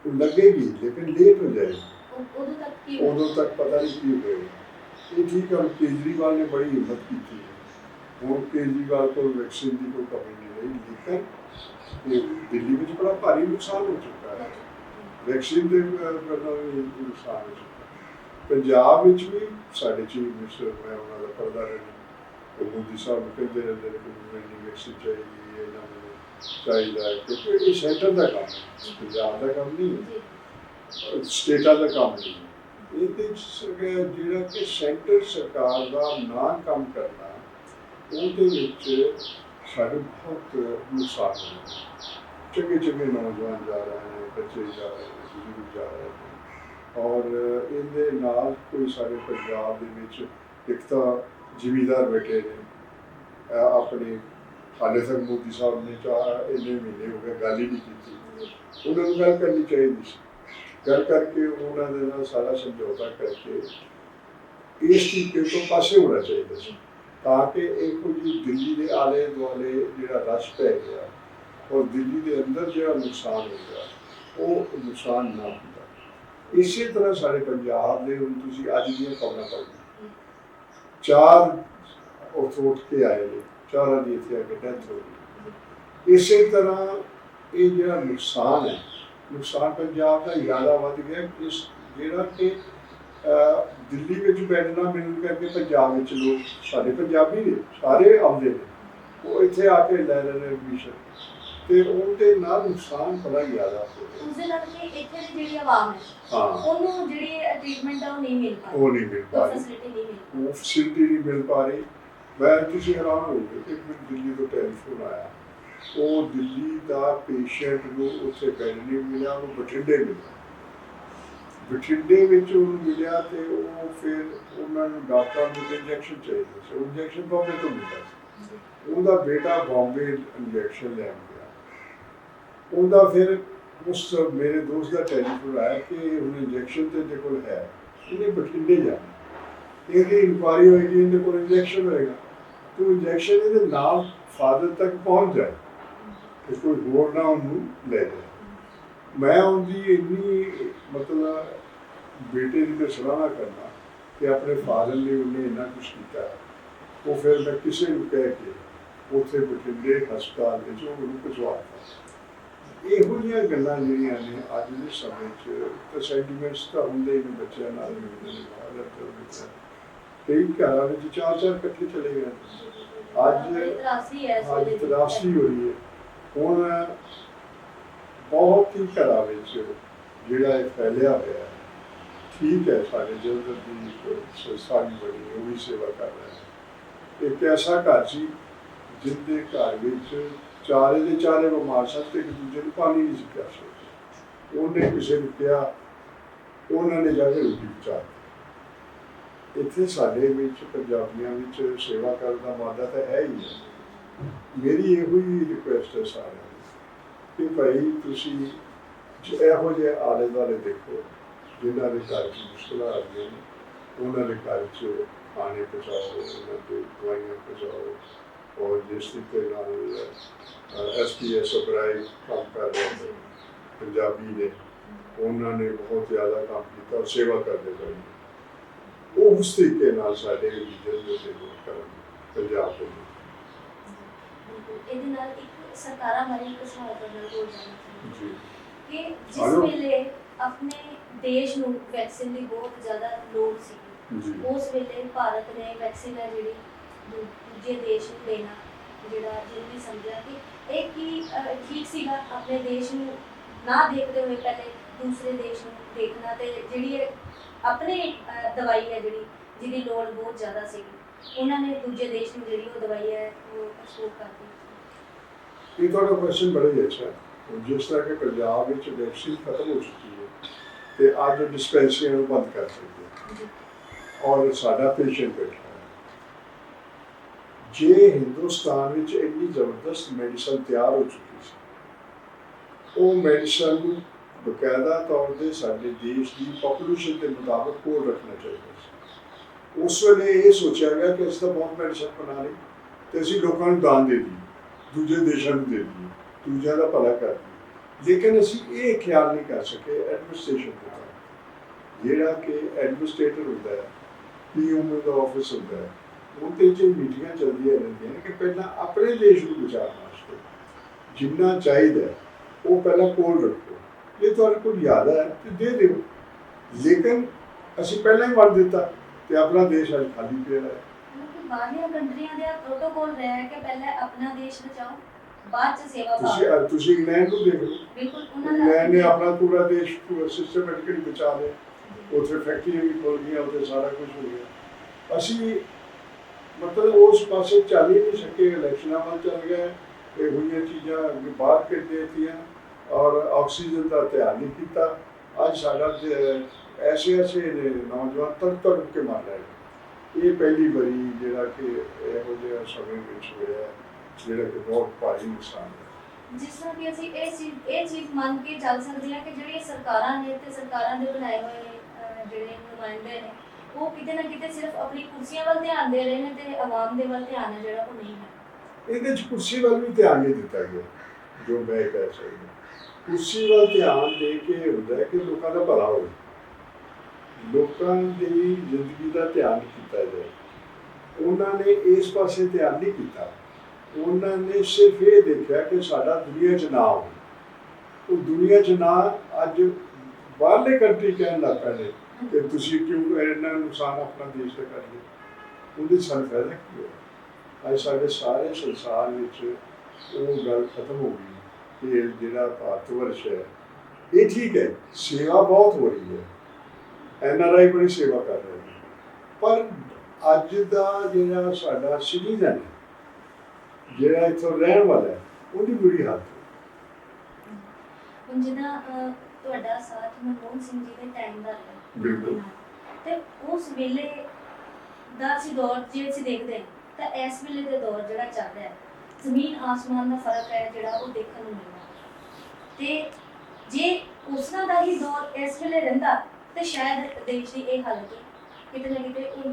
ਉਹ ਲੱਗੇਗੀ ਲੇਕਿਨ ਲੇਟ ਹੋ ਜਾਏਗੀ, ਉਦੋਂ ਤੱਕ ਪਤਾ ਨਹੀਂ ਕੀ ਹੋਏਗਾ। ਇਹ ਠੀਕ ਹੈ, ਹੁਣ ਕੇਜਰੀਵਾਲ ਨੇ ਬੜੀ ਹਿੰਮਤ ਕੀਤੀ ਹੈ, ਹੁਣ ਕੇਜਰੀਵਾਲ ਕੋਲ ਵੈਕਸੀਨ ਦੀ ਕੋਈ ਕਮੀ ਨਹੀਂ ਰਹੀ, ਲੇਕਿਨ ਦਿੱਲੀ ਵਿੱਚ ਬੜਾ ਭਾਰੀ ਨੁਕਸਾਨ ਹੋ ਚੁੱਕਾ ਹੈ, ਵੈਕਸੀਨ ਦੇ ਨੁਕਸਾਨ ਹੋ ਚੁੱਕਾ। ਪੰਜਾਬ ਵਿੱਚ ਵੀ ਸਾਡੇ ਚੀਫ ਮਿਨਿਸਟਰ, ਮੈਂ ਉਹਨਾਂ ਦਾ ਪੜ੍ਹਦਾ ਰਹਿੰਦਾ, ਉਹ ਮੋਦੀ ਸਾਹਿਬ ਨੂੰ ਕਹਿੰਦੇ ਰਹਿੰਦੇ ਨੇ ਕਿ ਮੈਨੂੰ ਵੈਕਸੀਨ ਚਾਹੀਦੀ ਹੈ, ਇਹਨਾਂ ਨੂੰ ਚਾਹੀਦਾ ਹੈ, ਕਿਉਂਕਿ ਇਹ ਸੈਂਟਰ ਦਾ ਕੰਮ ਹੈ, ਪੰਜਾਬ ਦਾ ਕੰਮ ਨਹੀਂ ਹੈ, ਸਟੇਟਾਂ ਦਾ ਕੰਮ ਨਹੀਂ ਹੈ। ਇਹਦੇ 'ਚ ਜਿਹੜਾ ਕਿ ਸੈਂਟਰ ਸਰਕਾਰ ਦਾ ਨਾ ਕੰਮ ਕਰਨਾ, ਉਹਦੇ ਵਿੱਚ ਸਾਡੇ ਬਹੁਤ ਨੁਕਸਾਨ ਹੋਇਆ। ਚੰਗੇ ਚੰਗੇ ਨੌਜਵਾਨ ਜਾ ਰਹੇ ਨੇ, ਬੱਚੇ ਜਾ ਰਹੇ ਨੇ, ਬਜ਼ੁਰਗ ਜਾ ਰਹੇ ਨੇ, ਔਰ ਇਹਦੇ ਨਾਲ ਕੋਈ ਸਾਡੇ ਪੰਜਾਬ ਦੇ ਵਿੱਚ ਇੱਕ ਤਾਂ ਜ਼ਿਮੀਂਦਾਰ ਬੈਠੇ ਨੇ ਆਪਣੇ, ਹਾਲੇ ਤੱਕ ਮੋਦੀ ਸਾਹਿਬ ਨੇ ਇੰਨੇ ਮਹੀਨੇ ਹੋ ਗਏ ਗੱਲ ਹੀ ਨਹੀਂ ਕੀਤੀ। ਉਹਨਾਂ ਨੂੰ ਗੱਲ ਕਰਨੀ ਚਾਹੀਦੀ ਸੀ, ਗੱਲ ਕਰਕੇ ਉਹਨਾਂ ਦੇ ਨਾਲ ਸਾਰਾ ਸਮਝੌਤਾ ਕਰਕੇ ਇਸ ਤਰੀਕੇ ਤੋਂ ਪਾਸੇ ਹੋਣਾ ਚਾਹੀਦਾ ਸੀ, ਤਾਂ ਕਿ ਇਹੋ ਜਿਹੀ ਦਿੱਲੀ ਦੇ ਆਲੇ ਦੁਆਲੇ ਜਿਹੜਾ ਰਸ਼ ਪੈ ਗਿਆ ਔਰ ਦਿੱਲੀ ਦੇ ਅੰਦਰ ਜਿਹੜਾ ਨੁਕਸਾਨ ਹੋ ਗਿਆ ਉਹ ਨੁਕਸਾਨ ਨਾ ਹੁੰਦਾ। ਇਸੇ ਤਰ੍ਹਾਂ ਸਾਡੇ ਪੰਜਾਬ ਦੇ, ਹੁਣ ਤੁਸੀਂ ਅੱਜ ਦੀਆਂ ਖਬਰਾਂ ਪੜ੍ਹੋ, 4 ਉੱਥੋਂ ਉੱਠ ਕੇ ਆਏ ਨੇ, 4 ਦੀ ਇੱਥੇ ਆ ਕੇ ਡੈਥ ਹੋ ਗਈ। ਇਸੇ ਤਰ੍ਹਾਂ ਇਹ ਜਿਹੜਾ ਨੁਕਸਾਨ ਹੈ, ਨੁਕਸਾਨ ਪੰਜਾਬ ਦਾ ਜ਼ਿਆਦਾ ਵੱਧ ਗਿਆ। ਇਸ ਜਿਹੜਾ ਕਿ ਦਿੱਲੀ ਵਿੱਚ ਬੈੱਡ ਨਾ ਮਿਲਣ ਕਰਕੇ ਪੰਜਾਬ ਵਿੱਚ ਲੋਕ, ਸਾਡੇ ਪੰਜਾਬੀ ਨੇ ਸਾਰੇ ਆਉਂਦੇ ਨੇ, ਉਹ ਇੱਥੇ ਆ ਕੇ ਲੈ ਰਹੇ ਨੇ ਐਡਮਿਸ਼ਨ, ਤੇ ਉਹਦੇ ਨਾਲ ਨੁਕਸਾਨ ਬੜਾ ਜ਼ਿਆਦਾ ਹੋ ਗਿਆ। ਉਸਦੇ ਨਾਲ ਕਿ ਇੱਥੇ ਦੀ ਜਿਹੜੀ ਆਵਾਮ ਹੈ ਹਾਂ, ਉਹਨੂੰ ਜਿਹੜੀ ਟ੍ਰੀਟਮੈਂਟ ਹੈ ਉਹ ਨਹੀਂ ਮਿਲ ਪਾ ਰਹੀ, ਉਹ ਨਹੀਂ ਮਿਲ ਪਾ ਰਹੀ, ਫੈਸਿਲਿਟੀ ਨਹੀਂ ਮਿਲ ਪਾ ਉਹ ਫੈਸਿਲਿਟੀ ਨਹੀਂ ਮਿਲ ਪਾ ਰਹੀ। ਮੈਂ ਤੁਸੀਂ ਹੈਰਾਨ ਹੋ ਗਏ ਕਿ ਮੈਨੂੰ ਦਿੱਲੀ ਤੋਂ ਟੈਲੀਫੋਨ ਆਇਆ, ਉਹ ਦਿੱਲੀ ਦਾ ਪੇਸ਼ੈਂਟ ਨੂੰ ਉੱਥੇ ਬੈੱਡ ਨਹੀਂ ਮਿਲਿਆ, ਉਹਨੂੰ ਬਠਿੰਡੇ ਮਿਲਿਆ। ਬਠਿੰਡੇ ਵਿੱਚ ਉਹਨੂੰ ਮਿਲਿਆ ਤੇ ਉਹ ਫਿਰ ਉਹਨਾਂ ਨੂੰ ਡਾਕਟਰ ਨੂੰ ਇੰਜੈਕਸ਼ਨ ਚਾਹੀਦਾ ਸੀ, ਉਹ ਇੰਜੈਕਸ਼ਨ ਬੰਬੇ ਤੋਂ ਮਿਲਿਆ ਸੀ। ਉਹਦਾ ਬੇਟਾ ਬੰਬੇ ਇੰਜੈਕਸ਼ਨ ਲੈਣ ਗਿਆ, ਉਹਦਾ ਫਿਰ ਉਸ ਮੇਰੇ ਦੋਸਤ ਦਾ ਟੈਲੀਫੋਨ ਆਇਆ ਕਿ ਹੁਣ ਇੰਜੈਕਸ਼ਨ ਤੇ ਇਹਦੇ ਕੋਲ ਹੈ, ਇਹਨੇ ਬਠਿੰਡੇ ਜਾਣਾ, ਇਹਦੀ ਇਨਕੁਆਰੀ ਹੋਏਗੀ, ਇਹਦੇ ਕੋਲ ਇੰਜੈਕਸ਼ਨ ਹੋਏਗਾ, ਤੇ ਇੰਜੈਕਸ਼ਨ ਇਹਦੇ ਨਾਲ ਫਾਦਰ ਤੱਕ ਪਹੁੰਚ ਜਾਏ ਕਿ ਕੋਈ ਹੋਰ ਨਾ ਉਹਨੂੰ ਲੈ ਜਾਏ। ਮੈਂ ਉਹਦੀ ਇੰਨੀ ਮਤਲਬ ਬੇਟੇ ਦੀ ਤਾਂ ਸਲਾਹ ਕਰਨਾ ਕਿ ਆਪਣੇ ਫਾਦਰ ਲਈ ਉਹਨੇ ਇੰਨਾ ਕੁਛ ਕੀਤਾ। ਉਹ ਫਿਰ ਮੈਂ ਕਿਸੇ ਨੂੰ ਕਹਿ ਕੇ ਉੱਥੇ ਬਠਿੰਡੇ ਹਸਪਤਾਲ ਵਿੱਚ ਉਹਨੂੰ ਪਹੁੰਚਾ ਦਿੱਤਾ। ਇਹੋ ਜਿਹੀਆਂ ਗੱਲਾਂ ਜਿਹੜੀਆਂ ਨੇ ਅੱਜ ਦੇ ਸਮੇਂ 'ਚ ਤਾਂ ਸੈਂਟੀਮੈਂਟਸ ਤਾਂ ਹੁੰਦੇ ਹੀ ਨੇ, ਬੱਚਿਆਂ ਨਾਲ ਵੀ ਹੁੰਦੇ ਨੇ, ਬਾਹਰ ਕਈ ਘਰਾਂ ਵਿੱਚ 4-4 ਇਕੱਠੇ ਚਲੇ ਗਏ। ਅੱਜ ਤਰਾਸ਼ੀ ਹੋਈ ਹੈ। ਹੁਣ ਬਹੁਤ ਹੀ ਘਰਾਂ ਵਿੱਚ ਜਿਹੜਾ ਇਹ ਫੈਲਿਆ ਹੋਇਆ ਹੈ। ਠੀਕ ਹੈ, ਸਾਡੇ ਜਲੰਧਰ ਦੀ ਸੰਸਥਾ ਵੀ ਬੜੀ, ਉਹ ਵੀ ਸੇਵਾ ਕਰ ਰਿਹਾ ਹੈ। ਇੱਕ ਐਸਾ ਘਰ ਸੀ ਜਿਹਦੇ ਘਰ ਵਿੱਚ ਚਾਰੇ ਦੇ ਚਾਰੇ ਬਿਮਾਰ ਸਨ ਤੇ ਇੱਕ ਦੂਜੇ ਨੂੰ ਪਾਣੀ ਨਹੀਂ ਸੀ ਪਿਆ ਸਕਦੇ। ਉਹਨੇ ਕਿਸੇ ਨੂੰ ਕਿਹਾ, ਉਹਨਾਂ ਨੇ ਜਾ ਕੇ ਰੋਟੀ ਪਹੁੰਚਾ ਦਿੱਤੀ। ਇੱਥੇ ਸਾਡੇ ਵਿੱਚ ਪੰਜਾਬੀਆਂ ਵਿੱਚ ਸੇਵਾ ਕਰਨ ਦਾ ਮਾਦਾ ਤਾਂ ਹੈ ਹੀ ਹੈ। ਮੇਰੀ ਇਹੋ ਹੀ ਰਿਕੁਐਸਟ ਹੈ ਸਾਰਿਆਂ ਨੂੰ ਕਿ ਭਾਈ ਤੁਸੀਂ ਇਹੋ ਜਿਹੇ ਆਲੇ ਦੁਆਲੇ ਦੇਖੋ ਜਿਨ੍ਹਾਂ ਦੇ ਘਰ 'ਚ ਮੁਸ਼ਕਿਲਾਂ ਆ ਰਹੀਆਂ ਨੇ, ਉਹਨਾਂ ਦੇ ਘਰ 'ਚ ਪਾਣੀ ਪਹੁੰਚਾਓ, ਉਹਨਾਂ ਦੇ ਦਵਾਈਆਂ ਪਹੁੰਚਾਓ। ਔਰ ਜਿਸ ਤਰੀਕੇ ਨਾਲ SPS ਅਬਰਾਈ ਕੰਮ ਕਰ ਰਹੇ ਨੇ ਪੰਜਾਬੀ ਨੇ, ਉਹਨਾਂ ਨੇ ਬਹੁਤ ਜ਼ਿਆਦਾ ਕੰਮ ਕੀਤਾ ਔਰ ਸੇਵਾ ਕਰਦੇ ਪਏ ਨੇ। ਉਹ ਉਸ ਤਰੀਕੇ ਨਾਲ ਸਾਡੇ ਰੀਜਨ ਦੇ ਲੋਕ ਕਰਨ ਪੰਜਾਬ ਦੇ। ਇਹਦੇ ਨਾਲ ਇੱਕ ਸਰਕਾਰਾਂ ਬਾਰੇ ਇੱਕ ਸਵਾਲ ਕਰਨਾ ਹੋ ਜਾਣਾ ਜੀ ਕਿ ਜਿਸ ਵੇਲੇ ਆਪਣੇ ਦੇਸ਼ ਨੂੰ ਵੈਕਸੀਨ ਦੀ ਬਹੁਤ ਜ਼ਿਆਦਾ ਲੋੜ ਸੀ, ਜੀ, ਉਸ ਵੇਲੇ ਭਾਰਤ ਨੇ ਵੈਕਸੀਨ ਹੈ ਜਿਹੜੀ ਦੂਜੇ ਦੇਸ਼ ਨੂੰ ਦੇਣਾ ਜਿਹੜਾ ਜ਼ਰੂਰੀ ਸਮਝਿਆ ਕਿ ਇਹ ਕੀ ਠੀਕ ਸੀਗਾ, ਆਪਣੇ ਦੇਸ਼ ਨੂੰ ਨਾ ਦੇਖਦੇ ਹੋਏ ਪਹਿਲੇ ਦੂਸਰੇ ਦੇਸ਼ ਨੂੰ ਦੇਖਣਾ, ਤੇ ਜਿਹੜੀ ਇਹ ਆਪਣੀ ਦਵਾਈ ਹੈ ਜਿਹੜੀ ਜਿਹਦੀ ਲੋੜ ਬਹੁਤ ਜ਼ਿਆਦਾ ਸੀਗੀ, ਉਹਨਾਂ ਨੇ ਦੂਜੇ ਦੇਸ਼ ਨੂੰ ਜਿਹੜੀ ਉਹ ਦਵਾਈ ਹੈ ਉਹ ਐਕਸਪੋਰਟ ਕਰਤੀ। ਇਹ ਤੁਹਾਡਾ ਕੁਐਸਚਨ ਬੜਾ ਹੀ ਅੱਛਾ ਹੈ। ਜਿਸ ਤਰ੍ਹਾਂ ਕਿ ਪੰਜਾਬ ਵਿੱਚ ਵੈਕਸੀਨ ਖਤਮ ਹੋ ਚੁੱਕੀ ਹੈ ਤੇ ਅੱਜ ਡਿਸਪੈਂਸਰੀਆਂ ਨੂੰ ਬੰਦ ਕਰ ਦਿੱਤੇ ਔਰ ਸਾਡਾ ਪੇਸ਼ੈਂਟ ਬੈਠਾ ਹੈ। ਜੇ ਹਿੰਦੁਸਤਾਨ ਵਿੱਚ ਇੰਨੀ ਜ਼ਬਰਦਸਤ ਮੈਡੀਸਨ ਤਿਆਰ ਹੋ ਚੁੱਕੀ ਸੀ, ਉਹ ਮੈਡੀਸਨ ਨੂੰ ਬਕਾਇਦਾ ਤੌਰ 'ਤੇ ਸਾਡੇ ਦੇਸ਼ ਦੀ ਪੋਪੂਲੇਸ਼ਨ ਦੇ ਮੁਤਾਬਕ ਕੋਲ ਰੱਖਣਾ ਚਾਹੀਦਾ ਸੀ। ਉਸ ਵੇਲੇ ਇਹ ਸੋਚਿਆ ਗਿਆ ਕਿ ਅਸੀਂ ਤਾਂ ਬਹੁਤ ਮੈਡੀਸਨ ਬਣਾ ਲਈ ਤੇ ਅਸੀਂ ਲੋਕਾਂ ਨੂੰ ਦਾਨ ਦੇ ਦਈਏ, ਦੂਜੇ ਦੇਸ਼ਾਂ ਨੂੰ ਦੇ ਦਈਏ, ਦੂਜਿਆਂ ਦਾ ਭਲਾ ਕਰ ਦਈਏ। ਲੇਕਿਨ ਅਸੀਂ ਇਹ ਖਿਆਲ ਨਹੀਂ ਕਰ ਸਕੇ ਐਡਮਿਨਿਸਟ੍ਰੇਸ਼ਨ ਦੇ ਤੌਰ, ਜਿਹੜਾ ਕਿ ਐਡਮਿਨਿਸਟ੍ਰੇਟਰ ਹੁੰਦਾ ਹੈ, PMO ਦਾ ਆਫਿਸ ਹੁੰਦਾ ਹੈ, ਉਹਦੇ 'ਚ ਮੀਟਿੰਗਾਂ ਚੱਲਦੀਆਂ ਰਹਿੰਦੀਆਂ ਨੇ ਕਿ ਪਹਿਲਾਂ ਆਪਣੇ ਦੇਸ਼ ਨੂੰ ਬਚਾਉਣ ਵਾਸਤੇ ਜਿੰਨਾ ਚਾਹੀਦਾ ਉਹ ਪਹਿਲਾਂ ਕੋਲ ਰੱਖੋ। ਜੇ ਤੁਹਾਡੇ ਕੋਲ ਜ਼ਿਆਦਾ ਹੈ ਤਾਂ ਦੇ ਦਿਓ, ਲੇਕਿਨ ਅਸੀਂ ਪਹਿਲਾਂ ਹੀ ਵੰਡ ਦਿੱਤਾ ਤੇ ਆਪਣਾ ਦੇਸ਼ ਅੱਜ ਖਾਲੀ ਪਿਆ ਹੈ। ਬਾਹਰਲੀਆਂ ਕੰਟਰੀਆਂ ਦਾ ਪ੍ਰੋਟੋਕੋਲ ਰਿਹਾ ਹੈ ਕਿ ਪਹਿਲਾਂ ਆਪਣਾ ਦੇਸ਼ ਬਚਾਓ, ਬਾਅਦ ਚ ਸੇਵਾ ਪਾਓ। ਤੁਸੀਂ ਇੰਗਲੈਂਡ ਨੂੰ ਦੇਖ ਲਓ, ਬਿਲਕੁਲ ਇੰਗਲੈਂਡ ਨੇ ਆਪਣਾ ਪੂਰਾ ਦੇਸ਼ ਸਿਸਟਮੈਟਿਕਲੀ ਬਚਾ ਲਿਆ, ਉੱਥੇ ਫੈਕਟਰੀਆਂ ਵੀ ਖੁੱਲ ਗਈਆਂ, ਉੱਥੇ ਸਾਰਾ ਕੁਝ ਹੋ ਗਿਆ। ਅਸੀਂ मतलब उस पासे चल ही नहीं सके, इलैक्शनां वाल चल गए, इहो चीज़ां बाहर भेज देतियां और ऑक्सीजन का ध्यान नहीं किया। अज साडा ऐसे ऐसे ने नौजवान तड़प के मर रहे हैं। ये पहली बारी जिहड़ा कि इहो जिहा समय विच होया जिहड़ा कि बहुत भारी नुकसान है। जिस तरह कि ਅਸੀਂ ਇਹ ਚੀਜ਼ ਮੰਨ ਕੇ ਚੱਲ ਸਕਦੇ ਹਾਂ ਕਿ ਜਿਹੜੀਆਂ ਸਰਕਾਰਾਂ ਨੇ ਤੇ ਸਰਕਾਰਾਂ ਦੇ ਬਣਾਏ ਹੋਏ ਜਿਹੜੇ ਨੁਮਾਇੰਦੇ ਨੇ ਉਹ ਕਿਤੇ ਨਾ ਕਿਤੇ ਸਿਰਫ ਆਪਣੀ ਕੁਰਸੀਆਂ ਵੱਲ ਧਿਆਨ ਦੇ ਰਹੇ ਨੇ ਤੇ ਆਵਾਮ ਦੇ ਵੱਲ ਧਿਆਨ ਹੈ ਜਿਹੜਾ ਉਹ ਨਹੀਂ ਹੈ। ਇਹਦੇ 'ਚ ਕੁਰਸੀ ਵੱਲ ਵੀ ਧਿਆਨ ਨਹੀਂ ਦਿੱਤਾ ਗਿਆ, ਜੋ ਮੈਂ ਕਹਿ ਸਕਦਾ। ਕੁਰਸੀ ਵੱਲ ਧਿਆਨ ਦੇ ਕੇ ਹੁੰਦਾ ਹੈ ਕਿ ਲੋਕਾਂ ਦਾ ਭਲਾ ਹੋਵੇ, ਲੋਕਾਂ ਦੀ ਜ਼ਿੰਦਗੀ ਦਾ ਧਿਆਨ ਕੀਤਾ ਜਾਏ। ਉਹਨਾਂ ਨੇ ਇਸ ਪਾਸੇ ਧਿਆਨ ਨਹੀਂ ਕੀਤਾ, ਉਹਨਾਂ ਨੇ ਸਿਰਫ ਇਹ ਦੇਖਿਆ ਕਿ ਸਾਡਾ ਦੁਨੀਆ 'ਚ ਨਾਂ ਹੋਵੇ। ਉਹ ਦੁਨੀਆ 'ਚ ਨਾਂ ਅੱਜ ਬਾਹਰਲੇ ਕੰਟਰੀ ਕਹਿਣ ਲੱਗ ਪਏ ਨੇ ਕਿ ਤੁਸੀਂ ਕਿਉਂ ਇੰਨਾ ਨੁਕਸਾਨ ਆਪਣਾ ਦੇਸ਼ ਦਾ ਕਰ ਲਿਆ, ਉਹਦੇ ਸਾਨੂੰ ਫਾਇਦਾ ਕੀ ਹੋਇਆ। ਅੱਜ ਸਾਡੇ ਸਾਰੇ ਸੰਸਾਰ ਵਿੱਚ ਉਹ ਗੱਲ ਖਤਮ ਹੋ ਗਈ ਕਿ ਜਿਹੜਾ ਭਾਰਤ ਵਰਸ਼ ਹੈ ਇਹ ਠੀਕ ਹੈ, ਸੇਵਾ ਬਹੁਤ ਹੋ ਰਹੀ ਹੈ, NRI ਬੜੀ ਸੇਵਾ ਕਰ ਰਹੇ ਨੇ, ਪਰ ਅੱਜ ਦਾ ਜਿਹੜਾ ਸਾਡਾ ਸਿਟੀਜ਼ਨ ਹੈ, ਜਿਹੜਾ ਇੱਥੋਂ ਰਹਿਣ ਵਾਲਾ ਹੈ, ਉਹਦੀ ਬੁਰੀ ਹਾਲਤ ਹੈ। ਹੁਣ ਜਿੱਦਾਂ ਤੁਹਾਡਾ ਸਾਥ ਮਨਮੋਹਨ ਸਿੰਘ ਜੀ ਦੇ ਟਾਈਮ ਦਾ ਹੈ ਬਿਲਕੁਲ, ਤੇ ਉਸ ਵੇਲੇ ਦਾ ਅਸੀਂ ਦੌਰ ਜੇ ਅਸੀਂ ਦੇਖਦੇ ਹਾਂ ਤਾਂ ਇਸ ਵੇਲੇ ਦੇ ਦੌਰ ਜਿਹੜਾ ਚੱਲ ਰਿਹਾ ਹੈ, ਜ਼ਮੀਨ ਆਸਮਾਨ ਦਾ ਫਰਕ ਹੈ ਜਿਹੜਾ ਉਹ ਦੇਖਣ ਨੂੰ ਮਿਲਦਾ। ਤੇ ਜੇ ਉਸ ਤਰ੍ਹਾਂ ਦਾ ਹੀ ਦੌਰ ਇਸ ਵੇਲੇ ਰਹਿੰਦਾ ਤੇ ਸ਼ਾਇਦ ਦੇਸ਼ ਦੀ ਇਹ ਹਾਲਤ ਕਿਤੇ ਨਾ ਕਿਤੇ ਉਹ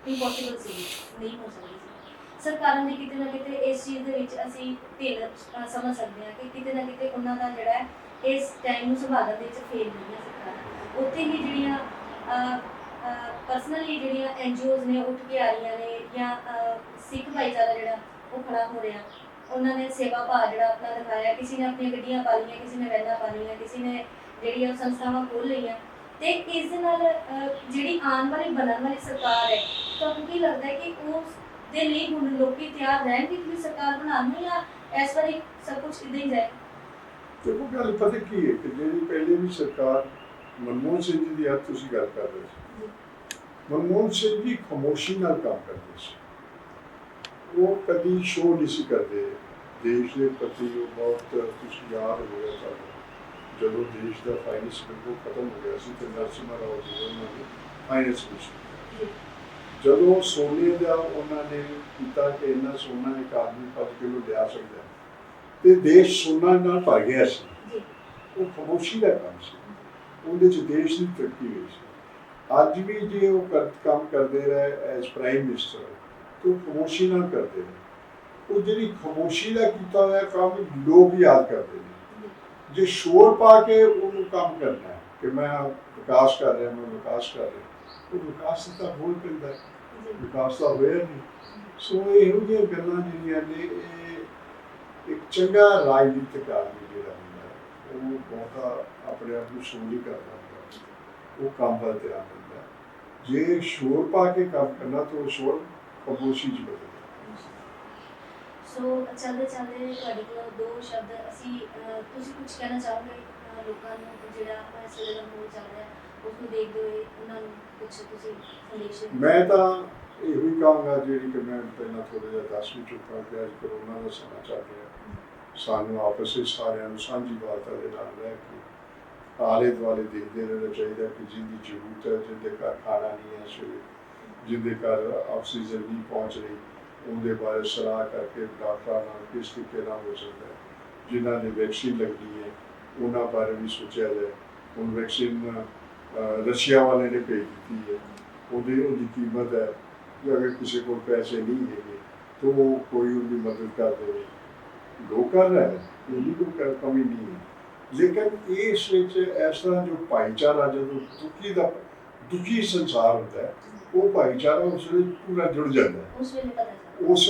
ਇੰਪੋਸੀਬਲ ਸੀ, ਨਹੀਂ ਹੋ ਸਕਦੀ ਸੀ। ਸਰਕਾਰਾਂ ਨੇ ਕਿਤੇ ਨਾ ਕਿਤੇ ਇਸ ਚੀਜ਼ ਦੇ ਵਿੱਚ ਅਸੀਂ ਢਿੱਲ ਸਮਝ ਸਕਦੇ ਹਾਂ ਕਿ ਕਿਤੇ ਨਾ ਕਿਤੇ ਉਹਨਾਂ ਦਾ ਜਿਹੜਾ ਹੈ ਇਸ ਟਾਈਮ ਨੂੰ ਸੰਭਾਲਣ ਦੇ ਵਿੱਚ ਫੇਲ ਰਹੀਆਂ ਸਰਕਾਰਾਂ। ਉੱਥੇ ਹੀ ਜਿਹੜੀਆਂ ਪਰਸਨਲੀ ਜਿਹੜੀਆਂ NGOs ਨੇ ਉੱਠ ਕੇ ਆ ਰਹੀਆਂ ਨੇ, ਜਾਂ ਸਿੱਖ ਭਾਈਚਾਰਾ ਜਿਹੜਾ ਉਹ ਖੜਾ ਹੋ ਰਿਹਾ, ਉਹਨਾਂ ਨੇ ਸੇਵਾ ਭਾਵ ਜਿਹੜਾ ਆਪਣਾ ਦਿਖਾਇਆ। ਕਿਸੇ ਨੇ ਆਪਣੀਆਂ ਗੱਡੀਆਂ ਪਾ ਲਈਆਂ, ਕਿਸੇ ਨੇ ਵੈਨਾਂ ਪਾ ਲਈਆਂ, ਕਿਸੇ ਨੇ ਜਿਹੜੀਆਂ ਸੰਸਥਾਵਾਂ ਖੋਲ੍ਹ ਲਈਆਂ। ਤੇ ਇਸ ਦੇ ਨਾਲ ਜਿਹੜੀ ਆਉਣ ਵਾਲੀ ਬਣਨ ਵਾਲੀ ਸਰਕਾਰ ਹੈ, ਤੁਹਾਨੂੰ ਕੀ ਲੱਗਦਾ ਹੈ ਕਿ ਉਸ ਦੇ ਲਈ ਹੁਣ ਲੋਕੀ ਤਿਆਰ ਰਹਿਣਗੇ ਕਿ ਸਰਕਾਰ ਬਣਾਉਣ ਨੂੰ, ਜਾਂ ਇਸ ਵਾਰੀ ਸਭ ਕੁਝ ਇੱਦਾਂ ਹੀ ਜਾਏ? ਦੇਖੋ ਗੱਲ ਪਤਾ ਕੀ ਹੈ ਕਿ ਜਿਹੜੀ ਪਹਿਲੇ ਵੀ ਸਰਕਾਰ ਮਨਮੋਹਨ ਸਿੰਘ ਜੀ ਦੀ ਤੁਸੀਂ ਗੱਲ ਕਰ ਰਹੇ ਸੀ, ਮਨਮੋਹਨ ਸਿੰਘ ਜੀ ਖਾਮੋਸ਼ੀ ਨਾਲ ਕੰਮ ਕਰਦੇ ਸੀ। ਉਹ ਕਦੀ ਸ਼ੋਅ ਨਹੀਂ ਸੀ ਕਰਦੇ ਦੇਸ਼ ਦੇ ਪ੍ਰਤੀ। ਉਹ ਬਹੁਤ ਤੁਸੀਂ ਯਾਦ ਹੋਵੇਗਾ ਤੁਹਾਨੂੰ ਜਦੋਂ ਦੇਸ਼ ਦਾ ਫਾਈਨੈਂਸ ਬਿਲਕੁਲ ਖਤਮ ਹੋ ਗਿਆ ਸੀ ਤੇ ਨਰਸਿਮਹਾ ਰਾਓ ਜੀ ਉਹਨਾਂ ਨੇ ਫਾਈਨੈਂਸ ਮਿਨਿਸਟਰ, ਜਦੋਂ ਸੋਨੇ ਦਾ ਉਹਨਾਂ ਨੇ ਕੀਤਾ ਕਿ ਇੰਨਾ ਸੋਨਾ ਇੱਕ ਆਦਮੀ 5 ਕਿਲੋ ਲਿਆ ਸਕਦਾ ਤੇ ਦੇਸ਼ ਸੋਨਾ ਨਾਲ ਭਰ ਗਿਆ ਸੀ। ਉਹ ਖਾਮੋਸ਼ੀ ਦਾ ਕੰਮ ਸੀ, ਉਹਦੇ 'ਚ ਦੇਸ਼ ਦੀ ਤਰੱਕੀ ਹੋਈ ਸੀ। ਅੱਜ ਵੀ ਜੇ ਉਹ ਕੰਮ ਕਰਦੇ ਰਹੇ ਐਜ਼ ਪ੍ਰਾਈਮ ਮਿਨਿਸਟਰ ਤਾਂ ਖਾਮੋਸ਼ੀ ਨਾਲ ਕਰਦੇ ਨੇ। ਉਹ ਜਿਹੜੀ ਖਾਮੋਸ਼ੀ ਦਾ ਕੀਤਾ ਹੋਇਆ ਕੰਮ ਲੋਕ ਯਾਦ ਕਰਦੇ ਨੇ। ਜੇ ਸ਼ੋਰ ਪਾ ਕੇ ਉਹਨੂੰ ਕੰਮ ਕਰਨਾ ਹੈ ਕਿ ਮੈਂ ਵਿਕਾਸ ਕਰ ਰਿਹਾ, ਮੈਂ ਵਿਕਾਸ ਕਰ ਰਿਹਾ, ਉਹ ਵਿਕਾਸ ਤਾਂ ਹੋਰ ਪੈਂਦਾ, ਵਿਕਾਸ ਤਾਂ ਹੋਇਆ ਨਹੀਂ। ਸੋ ਇਹੋ ਜਿਹੀਆਂ ਗੱਲਾਂ ਜਿਹੜੀਆਂ ਨੇ ਇਹ ਇੱਕ ਚੰਗਾ ਰਾਜਨੀਤਿਕ ਆਦਮੀ ਜਿਹੜਾ ਹੁੰਦਾ ਹੈ ਉਹ ਬਹੁਤਾ ਆਪਣੇ ਆਪ ਨੂੰ ਸ਼ੋਅ ਨਹੀਂ ਕਰਦਾ, ਉਹ ਕੰਮ ਵੱਲ ਧਿਆਨ ਦਿੰਦਾ। ਜੇ ਸ਼ੋਰ ਪਾ ਕੇ ਕੰਮ ਕਰਨਾ ਤਾਂ ਉਹ ਸ਼ੋਰ ਖਾਮੋਸ਼ੀ 'ਚ ਬਦਲਦਾ। ਸੋ ਚੱਲਦੇ ਚੱਲਦੇ ਤੁਹਾਡੇ ਕੋਲ ਦੋ ਸ਼ਬਦ ਅਸੀਂ ਤੁਸੀਂ ਕੁਝ ਕਹਿਣਾ ਚਾਹੋਗੇ ਲੋਕਾਂ ਨੂੰ ਜਿਹੜਾ ਇਸ ਵੇਲੇ ਦਾ ਮਾਹੌਲ ਚੱਲ ਰਿਹਾ ਉਸ ਨੂੰ ਦੇਖਦੇ ਹੋਏ ਉਹਨਾਂ ਨੂੰ ਕੁਝ ਤੁਸੀਂ ਸੰਦੇਸ਼? ਮੈਂ ਤਾਂ ਇਹੋ ਹੀ ਕਹਾਂਗਾ, ਜਿਹੜੀ ਕਿ ਮੈਂ ਪਹਿਲਾਂ ਥੋੜ੍ਹਾ ਜਿਹਾ ਦੱਸ ਵੀ ਚੁੱਕਾ ਕਿ ਅੱਜ ਕਰੋਨਾ ਦਾ ਸਮਾਂ ਚੱਲ ਰਿਹਾ, ਸਾਨੂੰ ਆਪਸ ਵਿੱਚ ਸਾਰਿਆਂ ਨੂੰ ਸਾਂਝੀ ਵਾਰਤਾ ਦੇ ਨਾਲ ਰਹਿ ਕੇ ਆਲੇ ਦੁਆਲੇ ਦੇਖਦੇ ਰਹਿਣਾ ਚਾਹੀਦਾ ਕਿ ਜਿਹਦੀ ਜ਼ਰੂਰਤ ਹੈ, ਜਿਹਦੇ ਘਰ ਖਾਣਾ ਨਹੀਂ ਹੈ ਇਸ ਵੇਲੇ, ਜਿਹਦੇ ਘਰ ਆਕਸੀਜਨ ਨਹੀਂ ਪਹੁੰਚ ਰਹੀ, ਉਹਦੇ ਬਾਰੇ ਸਲਾਹ ਕਰਕੇ ਡਾਕਟਰਾਂ ਨਾਲ ਕਿਸ ਤਰੀਕੇ ਨਾਲ ਹੋ ਸਕਦਾ ਹੈ। ਜਿਨ੍ਹਾਂ ਨੇ ਵੈਕਸੀਨ ਲੱਗਣੀ ਹੈ ਉਹਨਾਂ ਬਾਰੇ ਵੀ ਸੋਚਿਆ ਜਾਏ। ਹੁਣ ਵੈਕਸੀਨ ਰਸ਼ੀਆ ਵਾਲੇ ਨੇ ਭੇਜ ਦਿੱਤੀ ਹੈ, ਉਹਦੀ ਕੀਮਤ ਹੈ, ਜੇ ਅਗਰ ਕਿਸੇ ਕੋਲ ਪੈਸੇ ਨਹੀਂ ਹੈਗੇ ਤਾਂ ਉਹ ਕੋਈ ਉਹਦੀ ਮਦਦ ਕਰ ਦੇਵੇ। ਲੋਕ ਕਰ ਰਹੇ ਨੇ, ਉਹਦੀ ਕੋਈ ਕਮੀ ਨਹੀਂ ਹੈ। ਲੇਕਿਨ ਇਸ ਵਿੱਚ ਇਸ ਤਰ੍ਹਾਂ ਜੋ ਭਾਈਚਾਰਾ, ਜਦੋਂ ਦੁਖੀ ਸੰਸਾਰ ਹੁੰਦਾ ਹੈ, ਉਹ ਭਾਈਚਾਰਾ ਉਸ ਵੇਲੇ ਪੂਰਾ ਜੁੜ ਜਾਂਦਾ ਹੈ। ਉਸ ਵੇਲੇ ਪਤਾ ਉਸ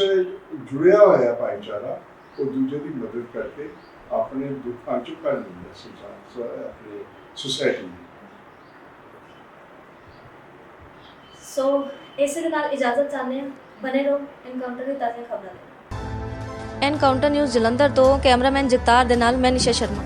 ਜੁੜਿਆ ਹੋਇਆ ਭਾਈਚਾਰਾ ਉਹ ਦੂਜੇ ਦੀ ਮਦਦ ਕਰਕੇ ਆਪਣੇ ਦੁੱਖਾਂ 'ਚੋਂ ਕੱਢ ਲੈਂਦਾ ਸੰਸਾਰ, ਆਪਣੇ ਸੁਸਾਇਟੀ। ਸੋ ਇਸੇ ਦੇ ਨਾਲ ਇਜਾਜ਼ਤ ਚਾਹੁੰਦੇ ਹਾਂ। ਬਨੇ ਰਹੋ ਐਨਕਾਊਂਟਰ ਦੀ ਤਾਜ਼ੀਆਂ ਖਬਰਾਂ ਦੇ। ਐਨਕਾਊਂਟਰ ਨਿਊਜ਼ ਜਲੰਧਰ ਤੋਂ ਕੈਮਰਾਮੈਨ ਜਗਤਾਰ ਦੇ ਨਾਲ ਮੈਂ ਨਿਸ਼ਾ ਸ਼ਰਮਾ।